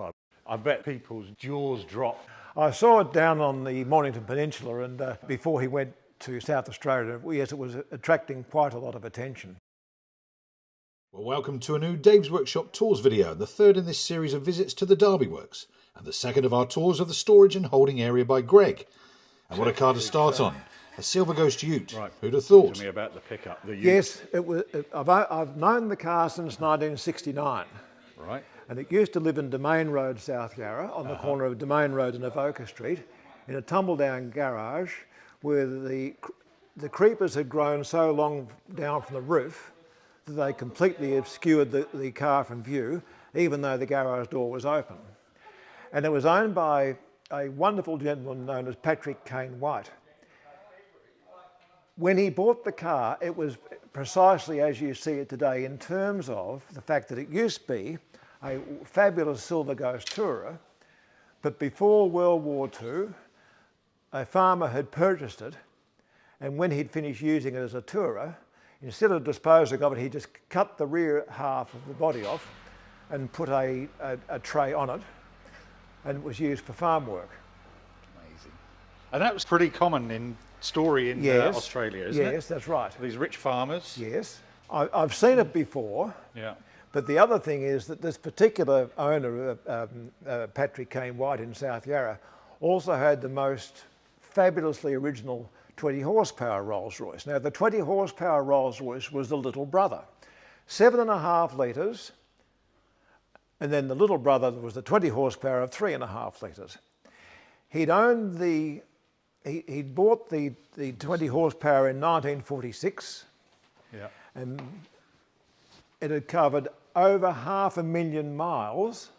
Oh, I bet people's jaws drop. I saw it down on the Mornington Peninsula, and before he went to South Australia, yes, it was attracting quite a lot of attention. Well, welcome to a new Dave's Workshop Tours video, the third in this series of visits to the Derby Works, and the second of our tours of the storage and holding area by Greg. And what a car to start on. A Silver Ghost Ute. Right. Who'd have thought? Tell me about the pickup, the Ute. Yes, I've known the car since 1969. Right. And it used to live in Domain Road, South Yarra, on the corner of Domain Road and Avoca Street, in a tumble-down garage where the creepers had grown so long down from the roof that they completely obscured the car from view, even though the garage door was open. And it was owned by a wonderful gentleman known as Patrick Kane White. When he bought the car, it was precisely as you see it today in terms of the fact that it used to be a fabulous Silver Ghost tourer, but before World War II, a farmer had purchased it, and when he'd finished using it as a tourer, instead of disposing of it, he just cut the rear half of the body off and put a tray on it, and it was used for farm work. Amazing. And that was pretty common in Australia, isn't it? Yes, that's right. These rich farmers. Yes. I've seen it before. Yeah. But the other thing is that this particular owner, Patrick Kane White in South Yarra, also had the most fabulously original 20 horsepower Rolls Royce. Now the 20 horsepower Rolls Royce was the little brother, 7.5 litres, and then the little brother was the 20 horsepower of 3.5 litres. He'd bought the 20 horsepower in 1946, yeah, and it had covered over 500,000 miles.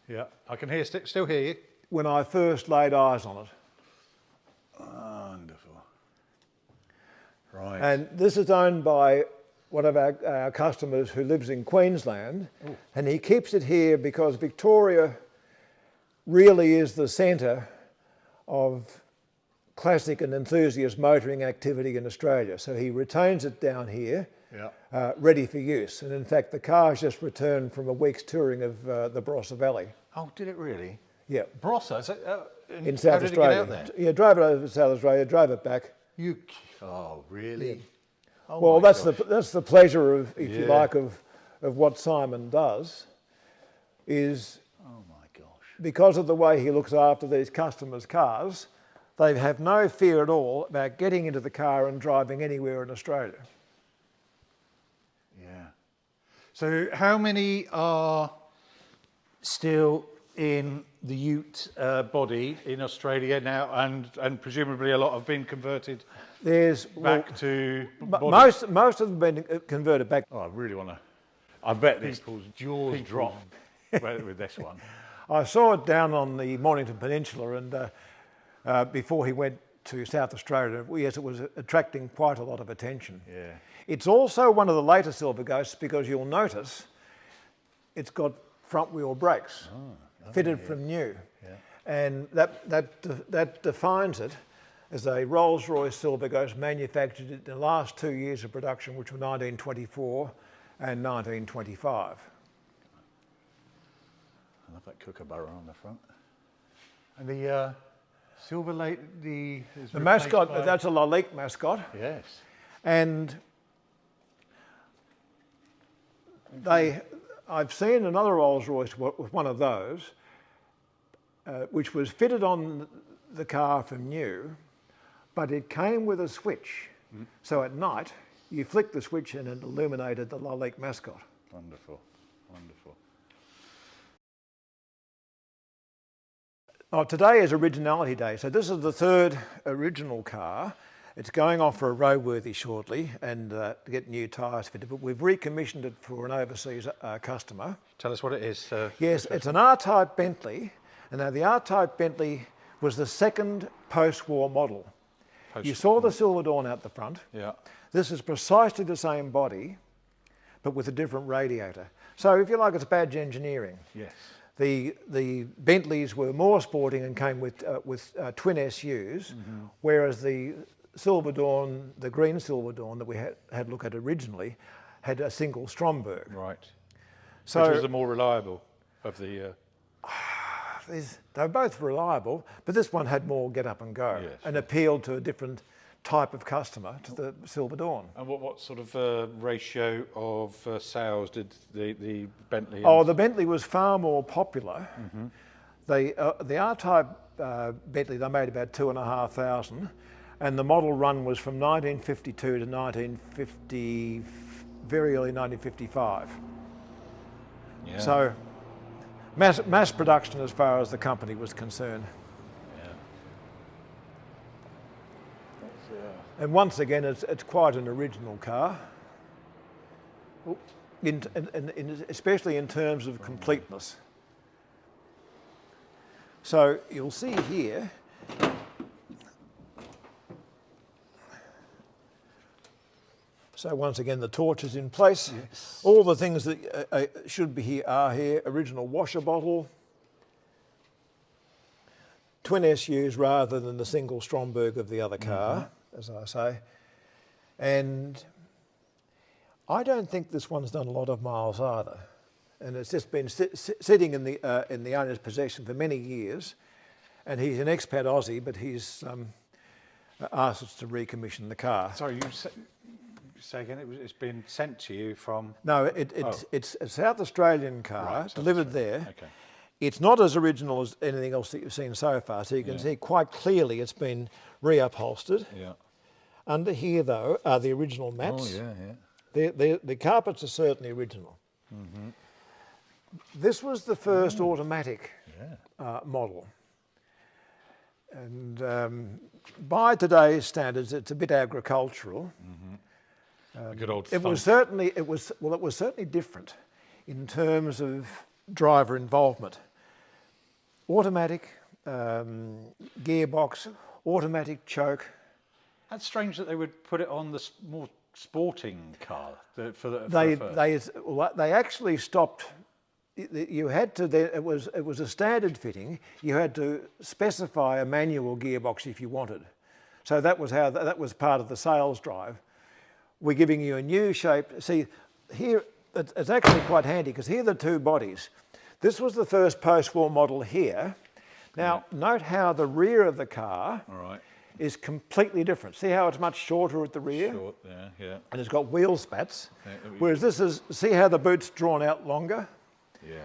Yeah, I can still hear you. When I first laid eyes on it. Wonderful. Right. And this is owned by one of our customers who lives in Queensland. Ooh. And he keeps it here because Victoria really is the centre of classic and enthusiast motoring activity in Australia. So he retains it down here. Yeah. Ready for use. And in fact, the car's just returned from a week's touring of the Barossa Valley. Oh, did it really? Yeah. Barossa? In South Australia. How did it get out there? Yeah, drove it over to South Australia, drove it back. Oh, really? Yeah. Oh, well, that's the pleasure of, if you like, of what Simon does, is because of the way he looks after these customers' cars, they have no fear at all about getting into the car and driving anywhere in Australia. Yeah. So how many are still in the Ute body in Australia now, and presumably a lot have been converted to body? Most of them have been converted back. Oh, I really want to. I bet people's jaws drop with this one. I saw it down on the Mornington Peninsula, and before he went to South Australia, yes, it was attracting quite a lot of attention. Yeah. It's also one of the later Silver Ghosts because you'll notice it's got front wheel brakes fitted from new. Yeah. And that defines it as a Rolls-Royce Silver Ghost manufactured in the last 2 years of production, which were 1924 and 1925. I love that kookaburra on the front. And the Silver Lake, the mascot, that's a Lalique mascot. Yes. And I've seen another Rolls-Royce with one of those, which was fitted on the car from new, but it came with a switch. Mm. So at night, you flick the switch and it illuminated the Lalique mascot. Wonderful, wonderful. Oh, today is Originality Day, so this is the third original car. It's going off for a roadworthy shortly and to get new tyres fitted, but we've recommissioned it for an overseas customer. Tell us what it is. Yes, it's an R-Type Bentley, and now the R-Type Bentley was the second post-war model. You saw the Silver Dawn out the front. Yeah. This is precisely the same body, but with a different radiator. So if you like, it's badge engineering. Yes. The Bentleys were more sporting and came with twin SUs, whereas the Silver Dawn, the green Silver Dawn that we had a look at originally, had a single Stromberg. Right. So, which was the more reliable? of the... They were both reliable, but this one had more get up and go and appealed to a different type of customer, to the Silver Dawn. And what sort of ratio of sales did the Bentley... Oh, the Bentley was far more popular. The R-Type Bentley, they made about 2,500, and the model run was from 1952 to 1950, very early 1955. Yeah. So mass production as far as the company was concerned. And once again, it's quite an original car, especially in terms of completeness. So you'll see here, so once again the torch is in place. Yes. All the things that should be here are here. Original washer bottle, twin SUs rather than the single Stromberg of the other car, as I say. And I don't think this one's done a lot of miles either. And it's just been sitting in the owner's possession for many years. And he's an expat Aussie, but he's asked us to recommission the car. Sorry, you say again, it's been sent to you from... No, it's a South Australian car, delivered there. Okay. It's not as original as anything else that you've seen so far, so you can see quite clearly it's been reupholstered. Yeah. Under here, though, are the original mats. Oh, yeah. The carpets are certainly original. This was the first automatic model. And by today's standards, it's a bit agricultural. A good old it was certainly different in terms of driver involvement. Automatic, gearbox, automatic choke. That's strange that they would put it on the more sporting car. They actually stopped. You had to. It was a standard fitting. You had to specify a manual gearbox if you wanted. So that was part of the sales drive. We're giving you a new shape. See, here it's actually quite handy because here are the two bodies. This was the first post-war model here. Now note how the rear of the car is completely different. See how it's much shorter at the rear? Short, yeah. And it's got wheel spats. Whereas this is, see how the boot's drawn out longer? Yeah.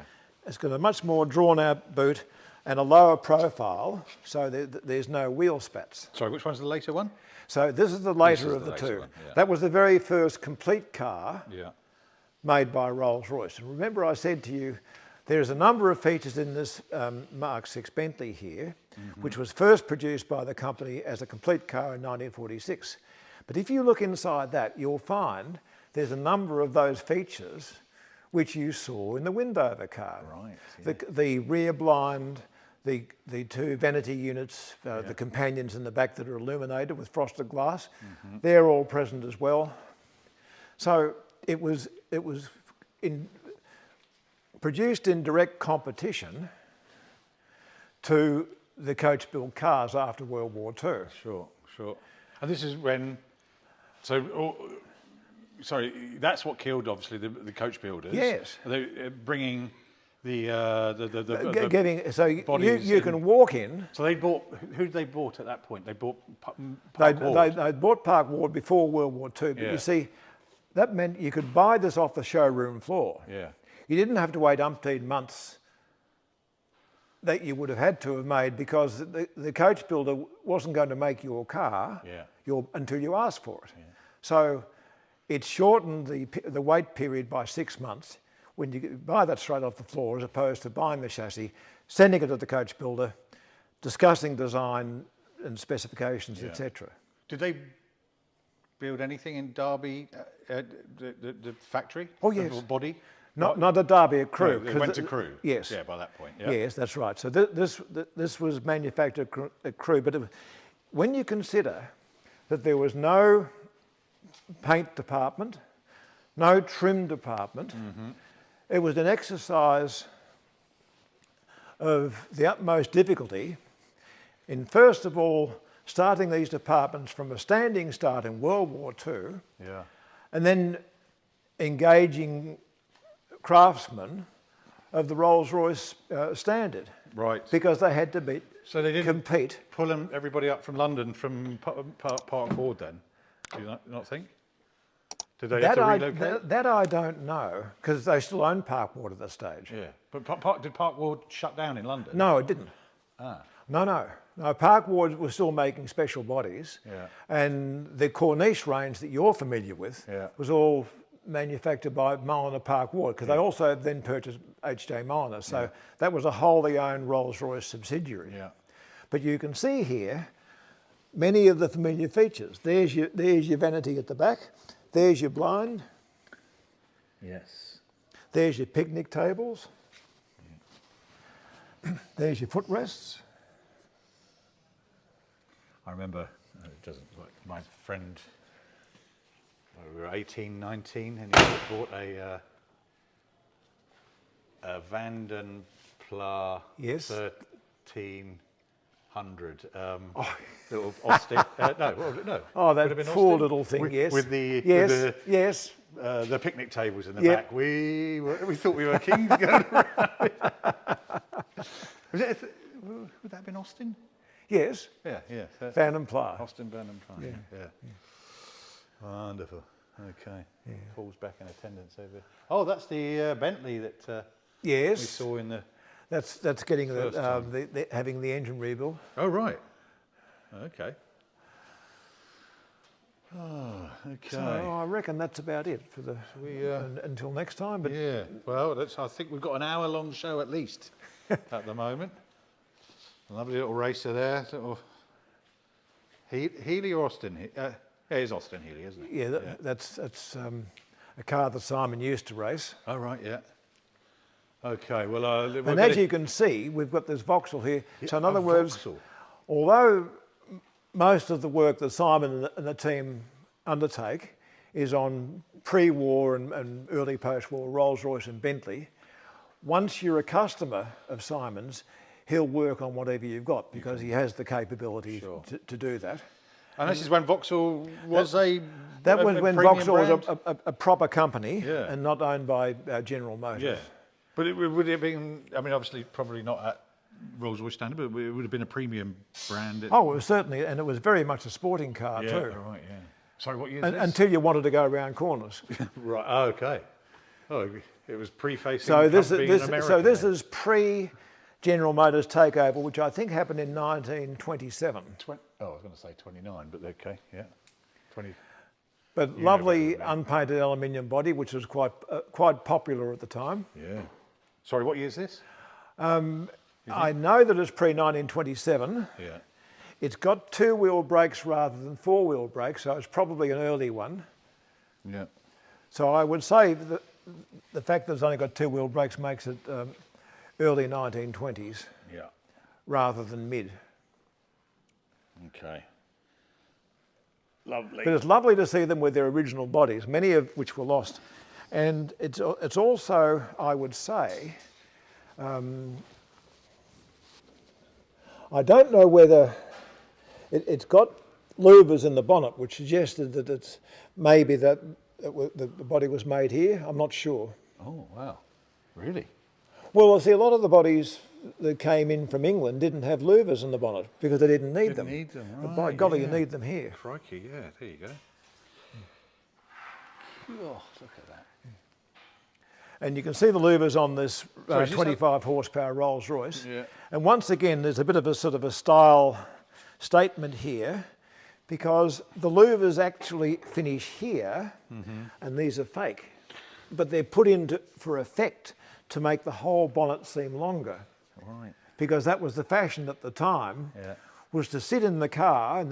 It's got a much more drawn out boot and a lower profile, so there's no wheel spats. Sorry, which one's the later one? So this is the later of the two. That was the very first complete car made by Rolls-Royce. And remember I said to you, there's a number of features in this Mark 6 Bentley here, which was first produced by the company as a complete car in 1946. But if you look inside that, you'll find there's a number of those features which you saw in the window of the car. Right. The rear blind, the two vanity units, the companions in the back that are illuminated with frosted glass, they're all present as well. So it was produced in direct competition to the coach-built cars after World War II. Sure. And this is when, sorry, that's what killed obviously the coach builders. Yes. They bringing the bodies you can walk in. So they bought, who did they bought at that point? They bought Park Ward. They bought Park Ward before World War II, but you see, that meant you could buy this off the showroom floor. Yeah. You didn't have to wait umpteen months that you would have had to have made because the coach builder wasn't going to make your car until you asked for it. Yeah. So it shortened the wait period by 6 months when you could buy that straight off the floor as opposed to buying the chassis, sending it to the coach builder, discussing design and specifications, etc. Did they build anything in Derby, the factory? Oh yes. Or body? Not at Derby, at Crewe. No, it went to Crewe. Yes. Yeah, by that point. Yeah. Yes, that's right. So this was manufactured at Crewe, but when you consider that there was no paint department, no trim department, it was an exercise of the utmost difficulty in, first of all, starting these departments from a standing start in World War II, and then engaging craftsmen of the Rolls-Royce standard. Right. Because they had to So they didn't compete. pull everybody up from London from Park Ford then? Do you not think? Did they have to relocate? That I don't know, because they still own Park Ward at this stage. Yeah. But did Park Ward shut down in London? No, it didn't. Ah. No, Park Ward was still making special bodies. Yeah. And the Corniche range that you're familiar with was all manufactured by Mulliner Park Ward, because they also then purchased H.J. Mulliner. So that was a wholly owned Rolls-Royce subsidiary. Yeah. But you can see here many of the familiar features. There's your vanity at the back. There's your blind. Yes. There's your picnic tables. There's your footrests. I remember, it doesn't like my friend, we were 18, 19, and he bought a Vanden Pla 1300 little Austin. No. Oh, that poor little thing. Yes. With the yes. The picnic tables in the back. We thought we were kings going around. Would that have been Austin? Yes. Yeah. Vanden Pla. Austin Vanden Pla. Yeah. Wonderful. Okay. Yeah. Paul's back in attendance over. Oh, that's the Bentley that we saw in the. That's getting having the engine rebuilt. Oh right. Okay. Oh, okay. So I reckon that's about it for the until next time. But yeah. Well, I think we've got an hour-long show at least at the moment. Lovely little racer there. Little Healy or Austin? Yeah, it's Austin Healy, isn't it? Yeah, that's a car that Simon used to race. Oh right, yeah. Okay, well, and as you can see, we've got this Vauxhall here. So in other words, Vauxhall. Although most of the work that Simon and the team undertake is on pre-war and early post-war Rolls-Royce and Bentley, once you're a customer of Simon's, he'll work on whatever you've got because he has the capability to do that. And this is when Vauxhall was That was when Vauxhall was a proper company Yeah. and not owned by General Motors. Yeah. But would it have been, I mean, obviously probably not at Rolls-Royce standard, but it would have been a premium brand. Oh, it was certainly, and it was very much a sporting car too. Right, yeah. Sorry, what year is this? Until you wanted to go around corners. Right, okay. Oh, it was pre-facing So this is is pre-General Motors takeover, which I think happened in 1927. I was going to say 29, but okay, yeah. 20. But lovely unpainted aluminium body, which was quite popular at the time. Yeah. Sorry, what year is this? I know that it's pre-1927. Yeah. It's got two-wheel brakes rather than four-wheel brakes, so it's probably an early one. Yeah. So I would say that the fact that it's only got two-wheel brakes makes it early 1920s rather than mid. Okay. Lovely. But it's lovely to see them with their original bodies, many of which were lost. And it's also, I would say, I don't know whether it's got louvers in the bonnet, which suggested that it's maybe that the body was made here. I'm not sure. Oh, wow. Really? Well, I see a lot of the bodies that came in from England didn't have louvers in the bonnet because they didn't need them. Need them, right. But by golly, you need them here. Crikey, yeah, there you go. Oh, look at that. And you can see the louvers on this 25 horsepower Rolls Royce. Yeah. And once again, there's a bit of a sort of a style statement here because the louvers actually finish here and these are fake. But they're put in for effect to make the whole bonnet seem longer. Right. Because that was the fashion at the time, was to sit in the car and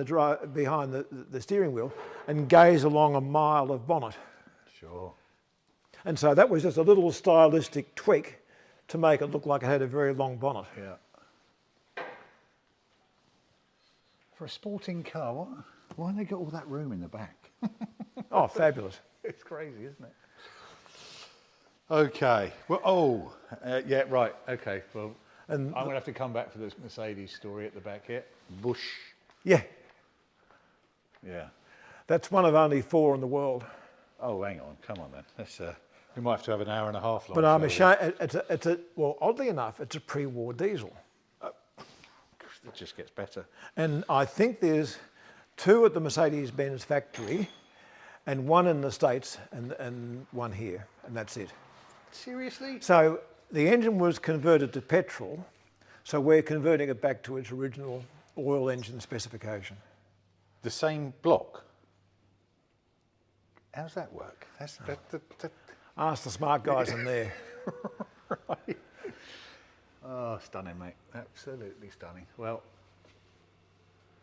behind the steering wheel and gaze along a mile of bonnet. Sure. And so that was just a little stylistic tweak to make it look like it had a very long bonnet. Yeah. For a sporting car, why have they got all that room in the back? Oh, fabulous. It's crazy, isn't it? Okay. Well, yeah, right. Okay. Well, and I'm going to have to come back for this Mercedes story at the back here. Bush. Yeah. Yeah. That's one of only 4 in the world. Oh, hang on. Come on then. Let's We might have to have an hour and a half long. But I'm shall ashamed, well, oddly enough, it's a pre-war diesel. we? It just gets better. And I think there's 2 at the Mercedes-Benz factory and 1 in the States and 1 here, and that's it. Seriously? So the engine was converted to petrol, so we're converting it back to its original oil engine specification. The same block? How does that work? Ask the smart guys in there. Right. Oh, stunning, mate. Absolutely stunning. Well,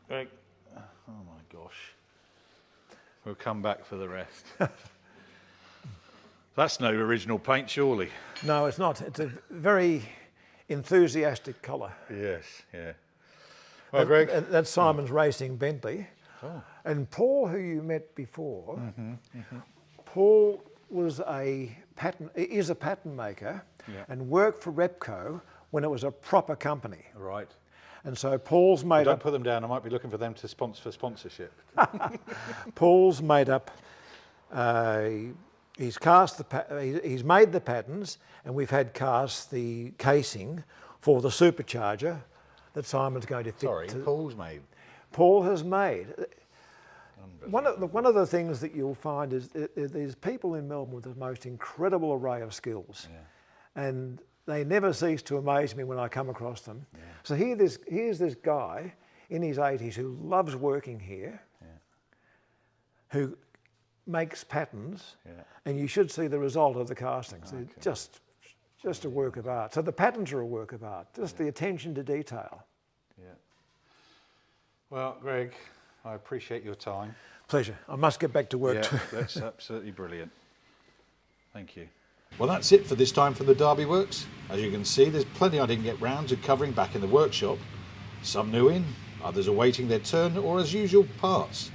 Greg, oh my gosh. We'll come back for the rest. That's no original paint, surely. No, it's not. It's a very enthusiastic colour. Yes, yeah. Well, Greg. That's Simon's Racing Bentley. Oh. And Paul, who you met before, Paul is a pattern maker and worked for Repco when it was a proper company. Right. And so Paul's made Don't up. put them down. I might be looking for them to sponsor for sponsorship. Paul's made up. He's he's made the patterns, and we've had cast the casing for the supercharger that Simon's going to fit. Sorry, Paul's made. Paul has made. One of the things that you'll find is there's people in Melbourne with the most incredible array of skills, and they never cease to amaze me when I come across them. Yeah. So here's this guy in his 80s who loves working here, who makes patterns, and you should see the result of the castings. They're just a work of art. So the patterns are a work of art, just the attention to detail. Yeah. Well, Greg, I appreciate your time. Pleasure. I must get back to work too. That's absolutely brilliant. Thank you. Well, that's it for this time from the Derby Works. As you can see, there's plenty I didn't get round to covering back in the workshop. Some new in, others awaiting their turn, or as usual, parts.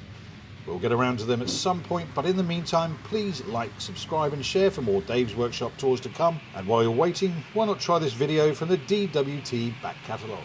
We'll get around to them at some point, but in the meantime, please like, subscribe and share for more Dave's Workshop tours to come. And while you're waiting, why not try this video from the DWT back catalogue?